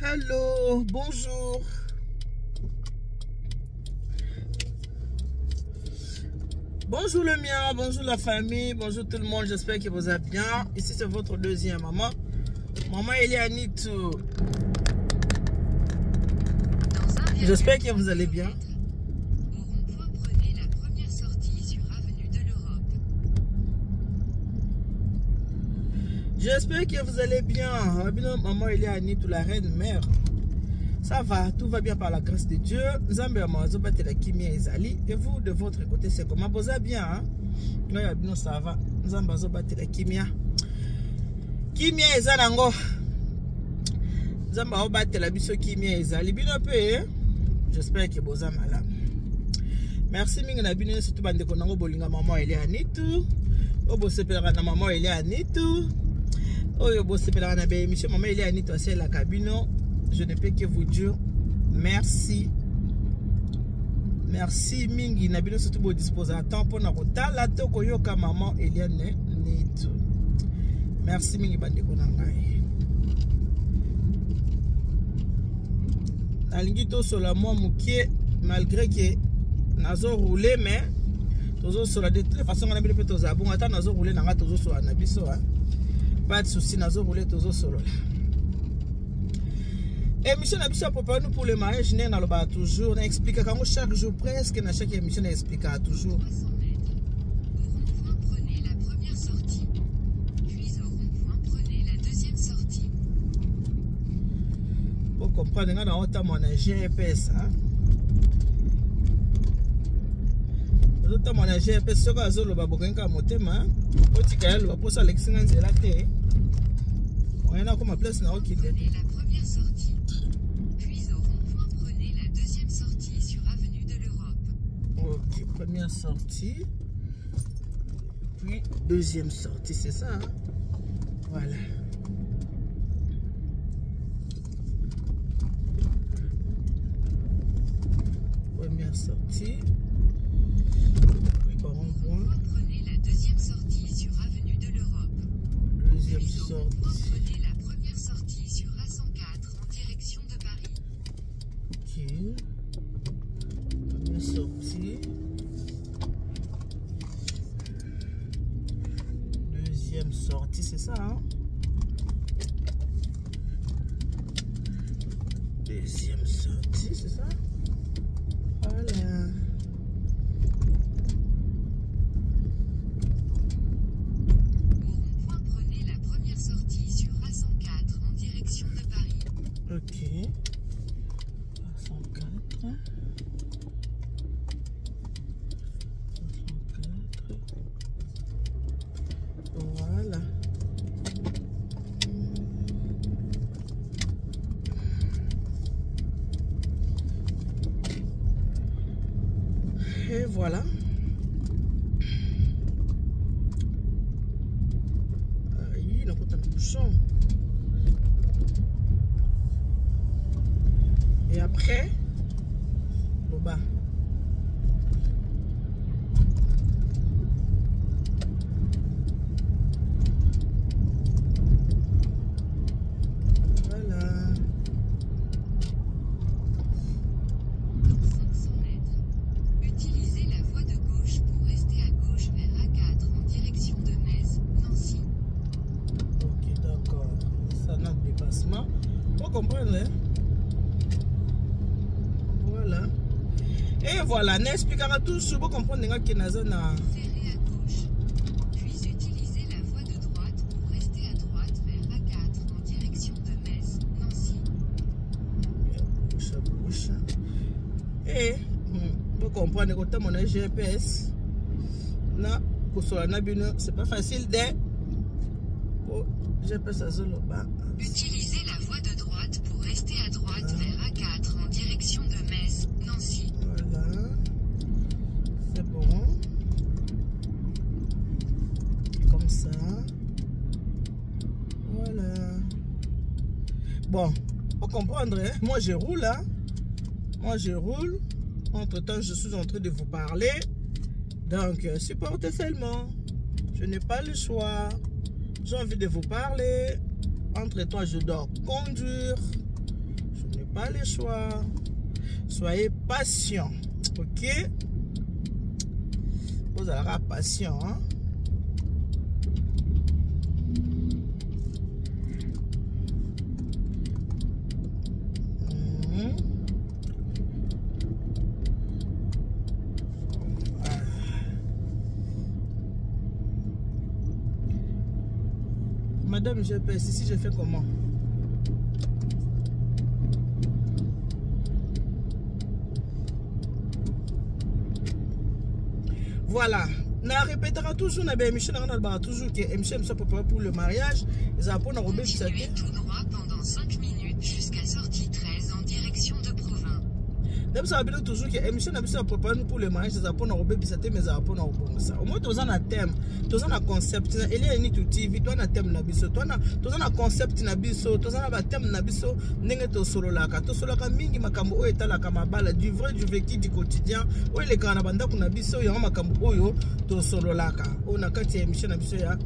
Hello, bonjour. Bonjour le mien, bonjour la famille, bonjour tout le monde, j'espère que vous allez bien. Ici c'est votre deuxième maman. Maman Elianitou. J'espère que vous allez bien. J'espère que vous allez bien. Maman Elianitou, la reine mère. Ça va, tout va bien par la grâce de Dieu. Et vous, de votre côté, c'est comment? Vous allez bien, hein? Ça va. Kimia ezanango. Zamba obattre la biso kimia ezali bino pe. J'espère que vous allez malade. Merci mingi na bino surtout bande ko nango bolinga maman Elianitou. Obo sepelaka na maman Elianitou. Oyo bo sepelaka na be émission maman Elianitou c'est la cabine. Je ne peux que vous dire merci. Merci mingi na bino surtout bo disposer à temps pour na kotala to koyoka maman Elianitou. Merci mingi bande ko nangai. Alingi to sola moi mukie malgré que nazo rouler mais tozo sola de toute façon on a bien peut tozo bon attends nazo rouler nanga tozo sola na biso hein. Pas de souci nazo rouler tozo solo là. Émission na biso préparé nous pour le mariage né na loba toujours na expliquer quand chaque jour presque na chaque émission na expliquer toujours. Comprendre nga na ota mon GPS hein. Ota mon GPS soka azolo babokenga motema otika yalo baposa Alexinga nzela te. On est là comme place na okide. La première sortie. Puis au rond-point prenez la deuxième sortie sur avenue de l'Europe. OK, première sortie. Puis deuxième sortie, c'est ça hein? Voilà. Première sortie, puis par rond-point. Prenez la deuxième sortie sur avenue de l'Europe. Deuxième sortie. Prenez la première sortie sur A104 en direction de Paris. Ok. Première sortie. Deuxième sortie, c'est ça, hein? Deuxième sortie, c'est ça? Voilà. Au rond-point, prenez la première sortie sur A104 en direction de Paris. Ok. A104. A104. Voilà. Et voilà. Il n'a pas tant de bouchons. Et après, au bas. Comprendre hein? Voilà. Et voilà, n'expliquera tout sur vous comprendre que na zone à gauche. Puis utilisez la voie de droite pour rester à droite vers A4 en direction de Metz, Nancy. Bouche. Et vous comprenez que mon GPS là pour sur la bino, c'est pas facile de GPS à zone bas. Utilisez la voie de droite pour rester à droite vers A4 en direction de Metz, Nancy. Voilà. C'est bon. Comme ça. Voilà. Bon, pour comprendre, hein? Moi je roule. Hein? Moi je roule. Entre temps, je suis en train de vous parler. Donc, supportez seulement. Je n'ai pas le choix. J'ai envie de vous parler. Entre toi, je dois conduire. n'avez pas le choix. Soyez patient. Ok? Vous allez être patient. Hein? Madame, je passe ici, je fais comment? Voilà. On répétera toujours, toujours que M. soit préparé pour le mariage. Ils apprennent à Robert Continuez tout droit pendant 5 minutes jusqu'à sortie 13 en direction de Provins. Même ça veut toujours que M. soit préparé pour le mariage. Ils apprennent à Robert Bissaté, mais ils apprennent à Robert ça. Au moins, tu as un thème, tu as un concept. Il y a une TV, tu as un thème, tu as un concept, tu as un thème, tu solo laka, tu solo laka mingi makambo oyo etala kamabala du vrai du vécu du quotidien. Oyo le kana banda kuna biso yo makambo oyo to solo laka. On a kati émission na biso ya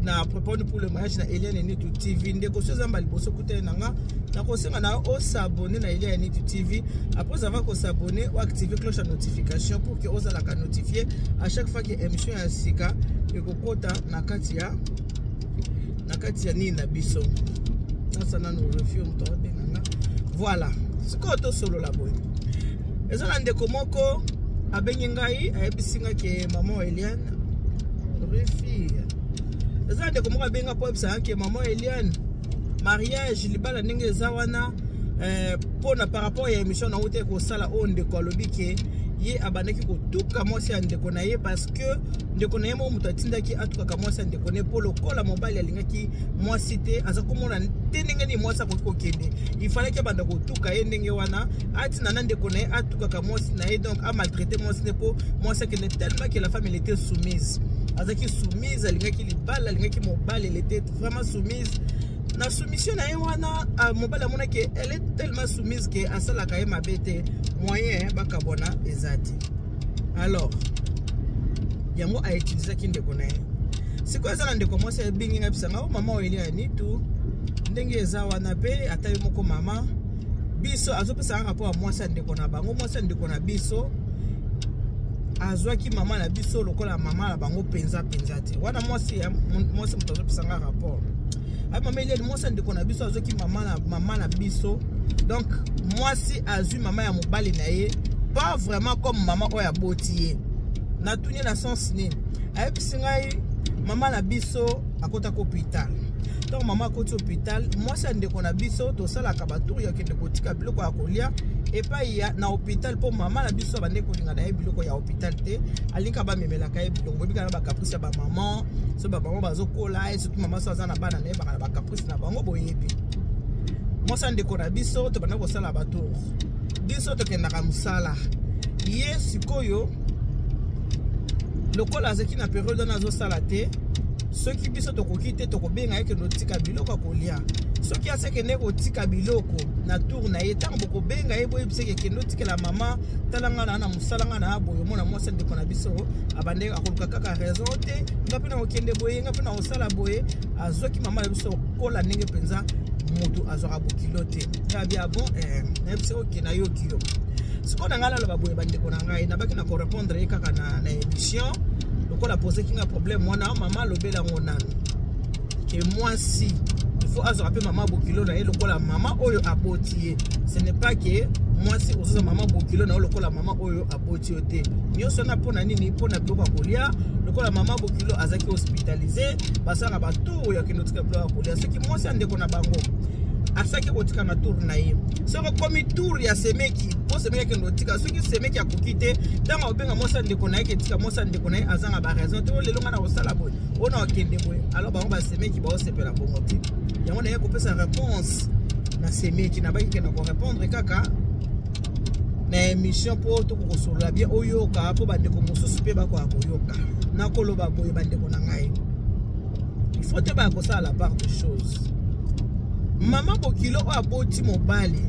na prépare pour le mariage na Eliane Nitu TV. Ndeko so zamba liboso kutela nanga na kosenga na o s'abonner na Eliane Nitu TV. Après avoir ko s'abonner ou activer cloche de notification pour que oza la notifier à chaque fois que émission ya sika ekokota na kati ya ni na biso. Ça na no review mto benanga. Voilà. Siko to solo la boy. Ezala ndeko moko abengi ngai ayebisinga ke maman Eliane refie. Ezala ndeko moko abenga po ebisa ke maman Eliane mariage libala ndenge eza wana pona par rapport ya émission na ote ko sala o ndeko alobi ke ye abandaki kotuka mwasi ya ndeko na ye parce que ndeko na ye mo mutu atindaki atukaka mwasi ya ndeko ne po lokola mobali alingaki mwasi te aza komona te ndenge ni mwasi akoki kokende ifalaki abanda kotuka ye ndenge wana atina na ndeko na ye atukaka mwasi na ye donc amaltraite mwasi ne po mwasi akende tellement que la femme elle était soumise azaki soumise alingaki libala alingaki mobali elle était vraiment soumise. La soumission na wana mobile amona ke elle est tellement soumise que asala ka ma bete moyen bakabona ezati. Alors yango a utiliser kinde kona. Siko ezala ndeko mwasi ebingi ngabisanga mama Eliane Nitu ndenge eza wana pe ataye moko mama biso azopesa rapport a mwasi ndeko na bango mwasi ndeko na biso azwaki mama na biso lokola mama na bango penza te. Wana mwasi mutazo pesanga rapport. Maman Eliane mwasi ndeko na biso azoki mama na biso donc mwasi azui mama ya mobali na ye pas vraiment comme mama oya botiye na tunye na sens nini ayebisi ngai mama na biso akota ko hôpital donc mama akoti hôpital mwasi ndeko na biso tosalaka batour ya kende kotika biloko ya kolia epai ya na hôpital po mama na biso bande kolinga na ye biloko ya hôpital te alinka ba memelaka ye biloko bika na ba caprice ba maman so ba maman bazokola et surtout mama so azana bana na ye ba caprice na bango boyebi mwasi ndeko na biso to banda kosala batour biso tokendaka mosala ye sikoyo lokola azaki na période na azosala te soki biso tokoki te tokobenga ye kende otika biloko kolia soki asekende kotika biloko na tour na ye ntango bokobenga ye boyebiseke kende otikela mama talanga na mosalanga na boye omona mwasi ndeko na biso abande akoluka kaka raison te nga mpe na kokende boye nga mpe na kosala boye azwaki mama na biso kola ndenge mpenza motu azwaka bokilo te yabia bon nayebisi oke na yoki yo sikoyo na ngai naloba boye bandeko na ngai nabaki na korépondre ye kaka na émission lokola poseki nga problème wana mama alobela ngo nanu ke mwasi il faut azwaka mpe mama bokilo na ye lokola mama oyo aboti ye ce n'est pas que mwasi ozoza mama bokilo na yo lokola mama oyo aboti yo te nyonso na mpona nini mpona biloko ya kolia lokola mama bokilo azaki hospitalisé basalaka batour ya kende otika biloko ya kolia soki mwasi andeko na bango asaki kotika na tour na ye soko komi tour ya semeki po semeki kende otika soki semeki akoki te ntango obenga mwasi ndeko na ye ketika mwasi ndeko na ye azanga ba raison te lelo nga na kosala boye ona okende boye alors bango basemeki baosepela bongo te yango na ye kopesa réponse na semeki na baki kende korépondre kaka na émission po tokokosolola bien oyoka po bandeko mosusu mpe bakoka koyoka nakoloba boye bandeko na ngai il faut te bakosala la part de choses. Mama bokilo o aboti mobali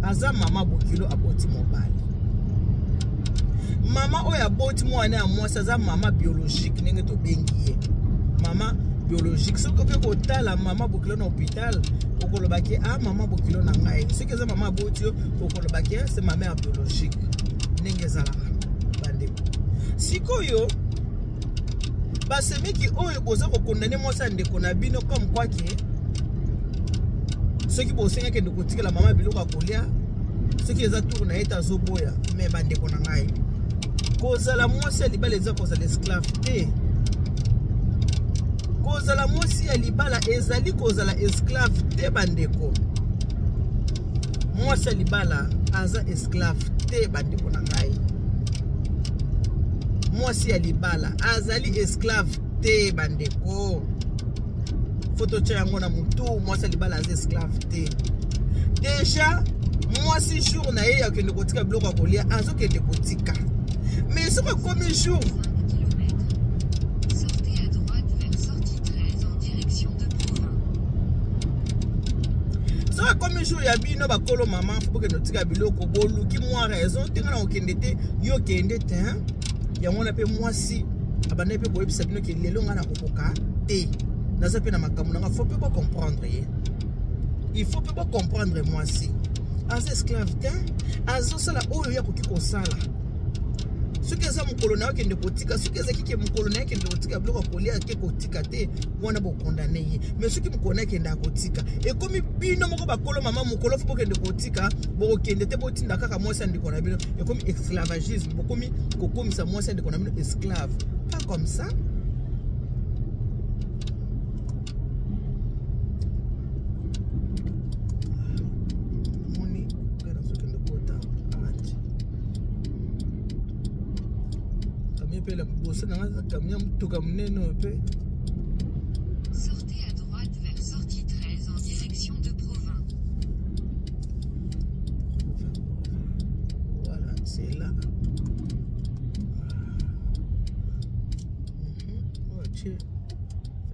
aza mama bokilo aboti mobali mama o aboti mwana ya mwasi aza mama biologique ndenge to bengi ye mama biologique. Ce que fait la maman bokilo na hôpital, okolobaki ah maman bokilo na ngai. Ce que c'est maman botio, okolobaki c'est ma mère biologique. Nengezala bande. Sikoyo base meki oyo boza ko condamner moi ça ndeko na bino comme quoi que ceux qui bosenga ke ndeko tikela maman biloko akolia, ceux qui eza tour na eta zoboya mais bande ko na ngai. Kozala mwasi ya libala eza kozala esclave te. Kozala mwasi ya libala ezali kozala esclave te bandeko. Mwasi ya libala aza esclave te bandeko na ngai. Mwasi ya libala azali esclave te bandeko. Foto cha yango na mutu mwasi ya libala aza esclave te. Déjà mwasi jour na ye ya kende kotika biloko akolia azo kende kotika. Mais ce que comme jour sortez à droite vers sortie 13 en direction de Provins. Ce que comme jour ya bino ba kolo maman faut que notika biloko boluki moi raison tinga na okende te yo kende te hein ya mona pe mwasi abana pe boyebisa bino ke lelo nga na kokoka te naza pe na makambo nga faut pas comprendre ye. Il faut pas comprendre mwasi as esclave te azo sala oyo ya koki ko sala. Ce que ça mon colonel qui ne potika, ce que ça qui est mon colonel qui ne potika, bloc colia qui potika te, on a beau condamner. Mais ce qui me connaît qui est d'akotika. Et comme bino moko ba kolo maman mon colo faut que de potika, bo qui ne te potinda kaka moi ça ne connaît bien. Et comme esclavagisme, comme ça moi ça ne connaît bien esclave. Pas comme ça. Sortez à droite vers sortie 13 en direction de Provins. Voilà, c'est là.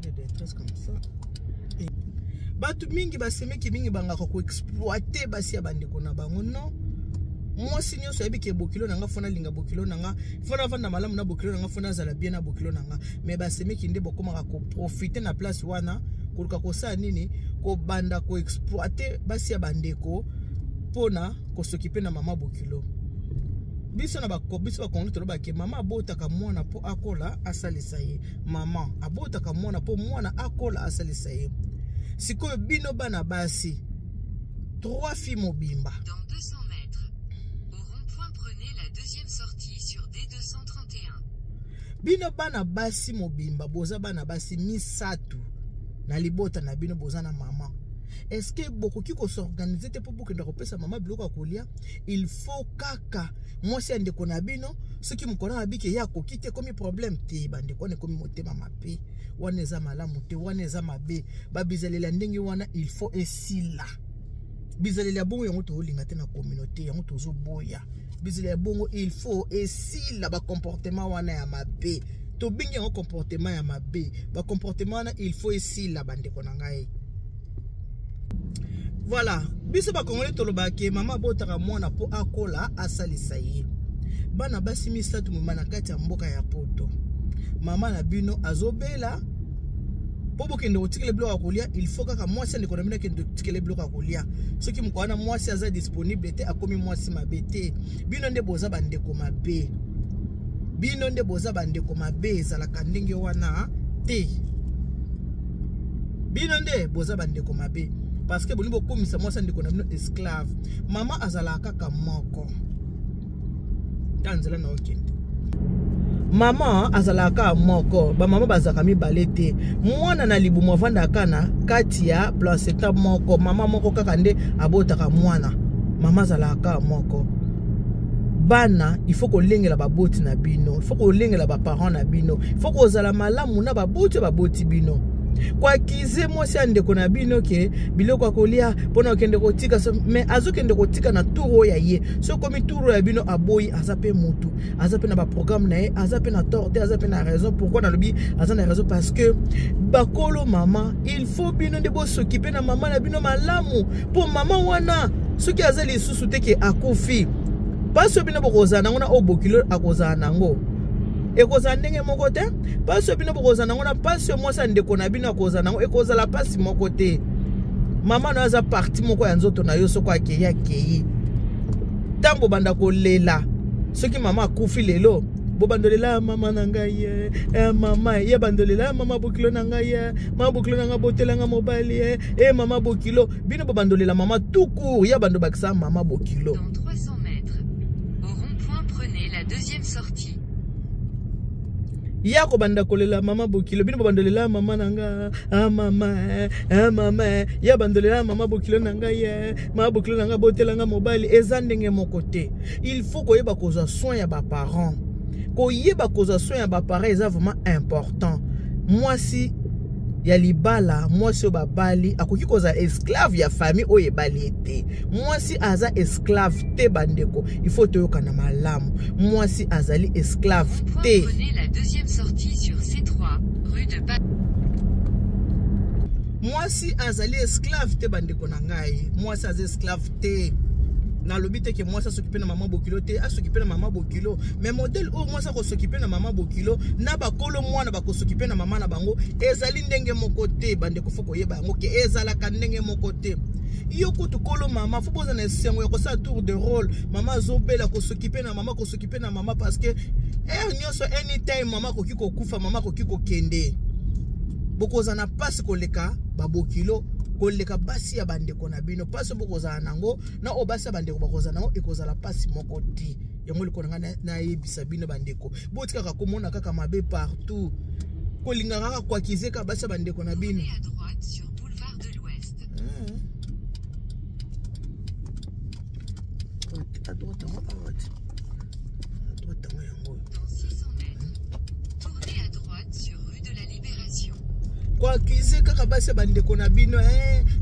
Des traces comme ça. Batu mingi basemeki mingi bangaka ko exploiter basi ya bandeko na bango non. Moi signyo so yebi ke bokilo nanga fona linga bokilo nanga fona vanda malamu na bokilo nanga fona zala bien na bokilo nanga mais basemeki nde bokomaka ko profiter na place wana koluka ko sa nini ko banda ko exploiter basi ya bandeko pona ko s'occuper na mama bokilo. Biso na biso ba kongo toloba ke mama abotaka mwana po akola asalisa ye. Mama abotaka mwana po mwana akola asalisa ye. Sikoyo bino bana basi 3 filles mobimba. Dans 200 mètres, au rond-point prenez la deuxième sortie sur D231. Bino bana basi mobimba boza bana basi misatu na libota na bino boza na mama. Est-ce que beaucoup qui s'organiser pour que ndakopesa mama biloko akolia? Il faut kaka moi si ande kona bino ceux qui me connaissent abike ya kokite comme problème te bande kone comme motema mape wana eza malamu te wana eza mabe ba bizalela ndenge wana il faut esila bizalela bongo yango to linga te na communauté yango tozo boya bizalela bongo il faut esila ba comportement wana ya mabe to bingi yango comportement ya mabe ba comportement wana il faut esila bande kona ngai. Voilà, biso ba kongole toloba ke mama botaka mwana po akola asalisa ye. Bana basi misatu mumana kati ya mboka ya poto. Mama na bino azobela po bokende otikele biloko akolia, il faut kaka mwasi ndeko na bino kende otikele biloko akolia. Soki mukwana mwasi aza disponible te akomi mwasi mabe te. Bino nde boza bandeko mabe. Bino nde boza bandeko mabe ezalaka ndenge wana te. Bino nde boza bandeko mabe. Parce que boni boko misa mwasa ndeko na bino esclave. Mama azala kaka moko. Tanzela na okende. Mama azala kaka moko. Ba mama bazaka mibale te. Mwana na libu mwavanda kana kati ya placenta moko. Mama moko kaka nde abotaka mwana. Mama azala kaka moko. Bana, il faut qu'on lengela baboti na bino. Il faut qu'on lengela ba parents na bino. Il faut qu'on zala malamu na baboti bino. Kwa kize mwasi andeko na bino ke biloko akolia pona okende kotika mais azokende kotika na turo ya ye so komi turo ya bino aboyi azape mutu azape na ba programme na ye azape na torde azape na raison pourquoi na lobi azana raison parce que bakolo mama il faut bino de bo s'occuper na mama na bino malamu pour mama wana soki azali susu te ke akufi pas so bino bokozana ngona obokilo akozana ngo Ekoza ndenge moko te. Passe bino bokoza nango na passe mwasi ndeko na bino akoza nango ekoza la passe moko te. Maman na za parti moko ya nzoto na yo soko akei. Tango banda kolela. Soki mama akufi lelo. Bo bandolela mama na ngai mama ye bandolela mama bokilo na ngai mama bokilo na nga botela nga mobali mama bokilo bino bo bandolela mama tout court ya bando bakisa mama bokilo. Dans 300 mètres au rond-point prenez la deuxième sortie. Ya ko banda kolela mama bokilo bino bo bandolela mama na nga mama ya bandolela mama bokilo na ngai mama bokilo na nga botela nga mobali eza ndenge moko te. Il faut ko yeba koza soin ya ba parents. Koyeba koza soin ya ba parents eza vraiment important. Moi si ya libala moi si babali akoki koza esclave ya famille oye bali te. Moi si aza esclave te bandeko il faut toyoka na malamu. Moi si azali esclave te. Prenez la deuxième sortie sur C3 rue de Moi si azali esclave te bandeko na ngai. Moi si azali esclave te. Na lobite que moi ça s'occuper na maman bokilo te a s'occuper na maman bokilo mais modèle ou moi ça ko s'occuper na maman bokilo na bakolo mwana ba ko s'occuper na maman na bango ezali ndenge moko te bande ko foko yeba ngo ke ezala ka ndenge moko te yo kutu kolo mama faut poser na sengo ko ça tour de rôle maman zobela ko s'occuper na maman parce que nyoso anytime maman ko kiko kufa maman ko kiko kende bokoza na passe ko leka ba bokilo koleka basi ya bandeko na bino passe bokoza nango na obasa bandeko bakoza nango ekoza la passe moko ti yango likonanga na yebisa bino bandeko botika ka komona kaka mabe partout kolinga kaka kwa kizeka basi ya bandeko na bino à droite sur boulevard de l'Ouest. À droite yango. Dans 600 mètres tournez à droite sur rue de la Libération. Kwa kizeka ka basi ya bandeko na bino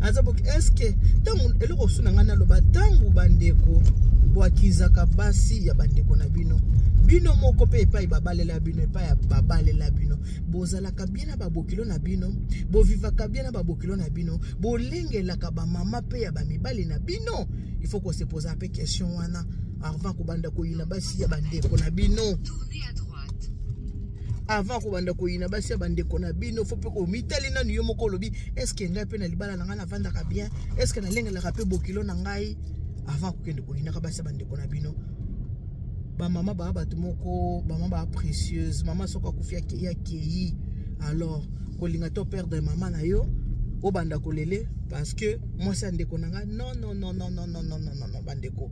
azabok eske tangu eloko suna ngana loba tangu bandeko bo kizaka basi ya bandeko na bino bino moko pe epai babalela bino epai ya babalela bino bozalaka bien na babokilo na bino bo vivaka bien na babokilo na bino bo lengelaka ba mama pe ya ba mibali na bino il faut qu'on se pose un peu question wana avant ko banda ko yina basi ya bandeko na bino. Tournez à droite. Avant ko banda ko yina basi ya bandeko na bino faut pe ko mitali na yo moko lobi est-ce que ngai pe na libala na nga na vanda ka bien est-ce que na lengela ka pe bokilo na ngai avant ko kende ko yina ka basi ya bandeko na bino ba mama ba batu moko ba mama ba précieuse mama soko kufia ya kei alors ko linga to perdre mama na yo o banda ko lele parce que moi ça ndeko na nga non bandeko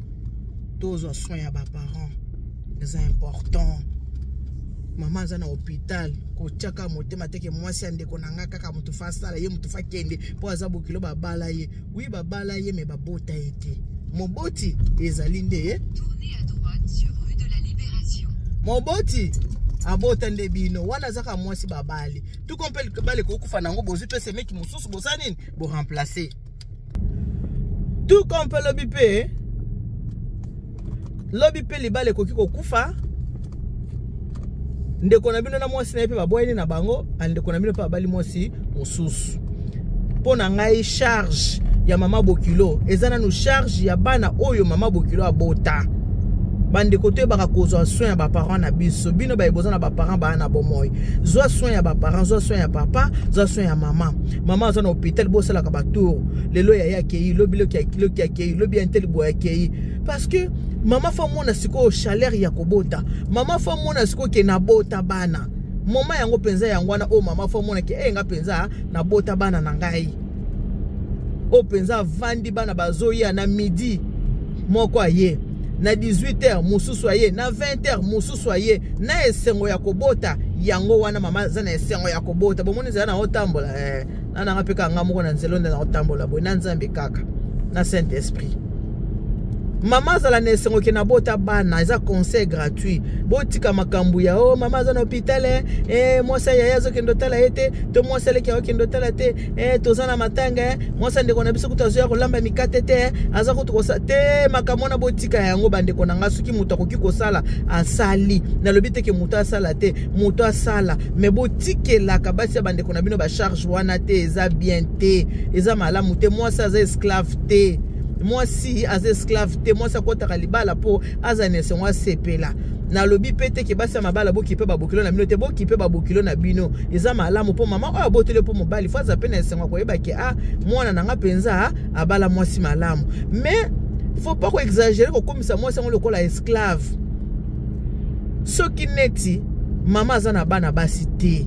tozo soin ya ba parents c'est important. Maman za na hôpital ko tchaka motema teke mwasi andeko na nga kaka mutu fasala ye mutu fakende po azabu kilo babala ye oui babala ye me babota ete moboti ezali nde Tournez à droite sur rue de la Libération. moboti abota nde bino wana zaka mwasi babali tout compel bale ko kufa nango bozu pe semeki mususu bosanini bo remplacer tout compel lobby pe libale ko kiko kufa ndeko na bino na mwasi na pe baboyeni na bango ndeko na bino pa bali mwasi mususu pona ngai charge ya mama bokilo ezana no charge ya bana oyo mama bokilo abota bande kote baka kozwa soin ya ba parents na biso bino ba ebozana ba parents ba na bomoy zwa soin ya ba parents zwa soin ya papa zwa soin ya mama za na hôpital bosala ka ba tour lelo ya kei lobilo ki kei lobi intel bo ya kei parce que mama fa mona siko chaleur ya kobota mama fa mona siko ke na bota bana mama yango penza yango wana o mama fa mona ke nga penza na bota bana na ngai o penza vandi bana bazoya na midi moko aye na 18h mususu aye na 20h mususu aye na esengo ya kobota yango wana mama za na esengo ya kobota bomoni za na otambola na ngapeka ngamoko na nzelo na otambola bo na nzambe kaka na Saint Esprit. Maman za la nesengo ke na bota bana eza conseil gratuit botika makambu ya mama za na hôpital moi ça ya zo kendo tala ete to moi ça le ki kendo tala te toza na matanga moi ça ndeko na biso kutazo ya kolamba mikate te aza ko tokosa te makamona botika yango bandeko na nga suki muto akoki kosala asali na lobite ke muto asala te muto asala mais botikela ka basi bandeko na bino ba charge wana te eza bien te eza malamu te moi ça za esclave te moi si as esclave te moi ça kota kalibala po azanese moi sepela na lobi pete ke basi mabala bo kipe ba bokilo na bino te bo kipe ba bokilo na bino eza malamu po mama oyo botele po mobali faza pena esengo ko yeba ke mwana nanga penza abala mwasi malamu mais faut pas ko exagérer ko komisa mwasi ngo lokola esclave soki neti mama azana bana basi te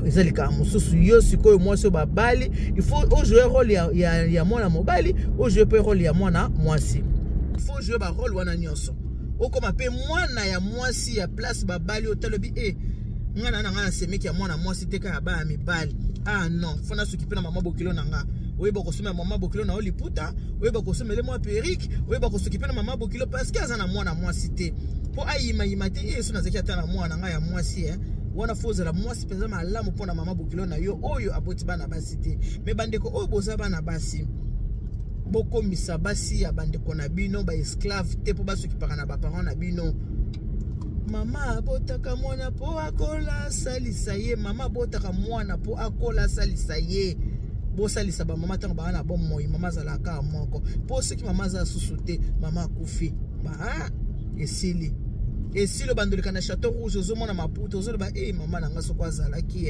ezali ka mususu yo sikoyo mwasi babali il faut jouer rôle ya mwana mobali jouer pe rôle ya mwana mwasi il faut jouer ba rôle wana nyonso okoma pe mwana ya mwasi ya place babali otalobi ngana na semeki ya mwana mwasi te ka ba mibali non fona s'occuper na mama bokilo nanga oyeba kosoma mama bokilo na oliputa oyeba kosoma le mwa perike oyeba s'occuper na mama bokilo parce que azana mwana mwasi te po ayima te so nazaki ata na mwana nga ya mwasi wana fozela mwasi penza malamu pona mama bokilo na yo oyo aboti bana basi te me bandeko oyo boza bana basi bokomisa basi ya bandeko na bino ba esclave te po basokipaka na baparent na bino mama abotaka mwana po akola salisa ye mama abotaka mwana po akola salisa ye bosalisa ba mama tango bana bon moyi mama zalaka moko po soki mama za susu te mama akufi esili bandolika na Château Rouge ozomona maputo ozoloba mama nanga soko azalaki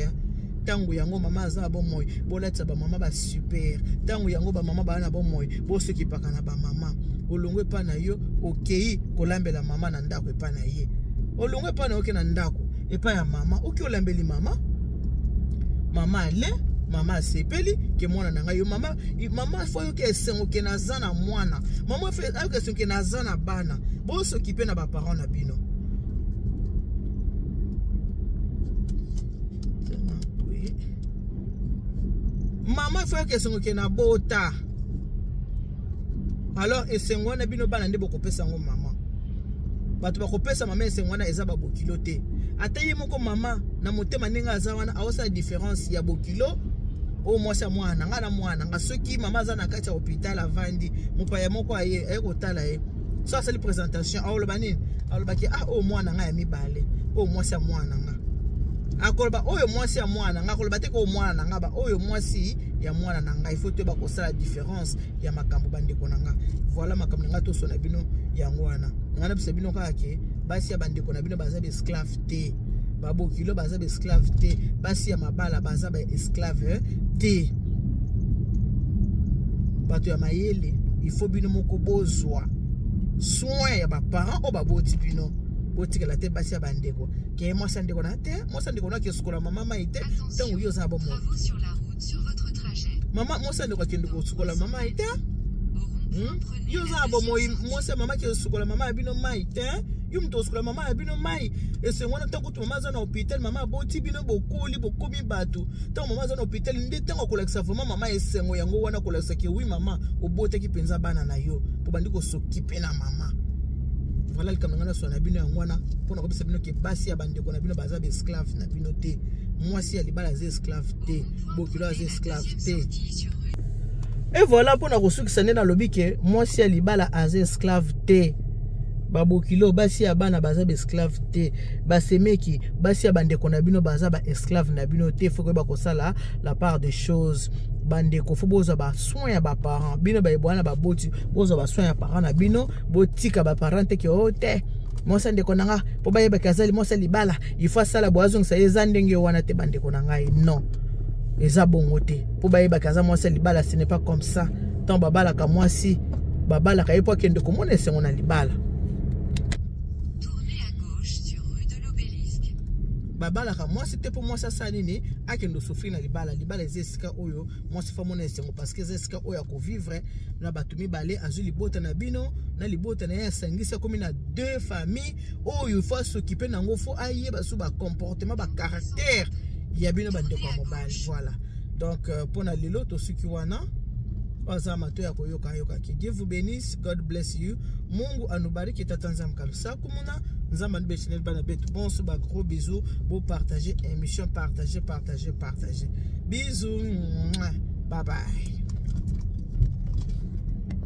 tango yango mama aza bon moyi bolatisa ba mama ba super tango yango ba mama bana bon moyi bosokipaka na ba mama olongwe pa na yo okei kolambela mama na ndako epa na ye olongwe pa na oke na ndako epa ya mama oki olambeli mama ale mama sepeli ke mwana nanga yo mama fo yo ke esengo ke nazana mwana mama fo yo ke esengo ke nazana bana bosokipe na ba parents na bino mama fo yo ke esengo ke na bota alors esengo na bino bana nde bokopesa ngo mama bato bakopesa mama esengo wana eza ba bokilo te ata ye moko mama na motema ndenge aza wana aosa différence ya bokilo mwasi mwana nga na mwana nga soki mama aza na kati ya hôpital avandi mopaya moko aye kotala ye so asali présentation aoloba nini alobaki mwana nga ya mibale mwasi mwana nga akoloba oyo mwasi ya mwana nga akoloba te ko mwana nga ba oyo mwasi ya mwana nanga il faut te ba kosala différence ya makambo bandeko nanga voilà makambo nga to sona bino yango wana ngana bisa bino kake basi ya bandeko na bino baza be esclave te babokilo baza be esclave te basi ya mabala baza be esclave te bato ya mayele il faut bino moko bozwa soin ya ba parents o baboti bino botika la te basi ya bandeko ke mwasi ndeko na te mwasi ndeko na ke sukola mama maite tango yo za bomo sur la route sur votre trajet mama mwasi ndeko ke ndeko sukola mama maite yo za bomo mwasi mama ke sukola mama bino maite yo mto sukola mama bino mai ese ngwana tango to mama za na hôpital mama boti bino bokoli bokomi batu tango mama za na hôpital nde tango kolekisa vraiment mama esengo yango wana kolekisa ke oui mama obotaki penza bana na yo po bandiko sokipe na mama voilà le kamanga so na bino yangwana pona ko bisa bino ke basi ya bandeko na bino baza be esclave na bino te mwasi ya libala za esclave te bokilo za esclave te et voilà pona ko sukisa nena lobi ke mwasi ya libala za esclave te babokilo basi ya bana baza be esclave te basemeki basi ya bandeko na bino baza ba esclave na bino te faut que ba kosala la part des choses bandeko fo boza ba soin ya ba parents bino ba ebwana ba boti boza ba soin ya parents na bino botika ba parents te ke ote mosa ndeko nanga po ba yeba kazali mosa libala il faut sala boazo ngisa eza ndenge wana te bandeko nanga non eza bongo te po ba yeba kazali mosa libala ce n'est pas comme ça tant babala ka mwasi babala ka epo kende ko mona esengo na libala babalaka mwasi te po mwasi asali nini akendo souffrir na libala ezesika oyo mwasi fa mona esengo parce que ezesika oyo akovivre na bato mibale azwi libota na bino na libota na ye asangisa komi na deux familles oyo faut s'occuper nango faut ayeba so ba comportement ba caractère ya bino bandeko ya mobali voilà donc pona lelo tosuki wana Wazama to ya koyoka ki Dieu vous bénisse, God bless you. Mungu anubariki tata nzambe kabisa kumuna nzamba ndibechinel bana betu bon so ba gros bisous, beau partager émission, partager. Bisous. Bye bye.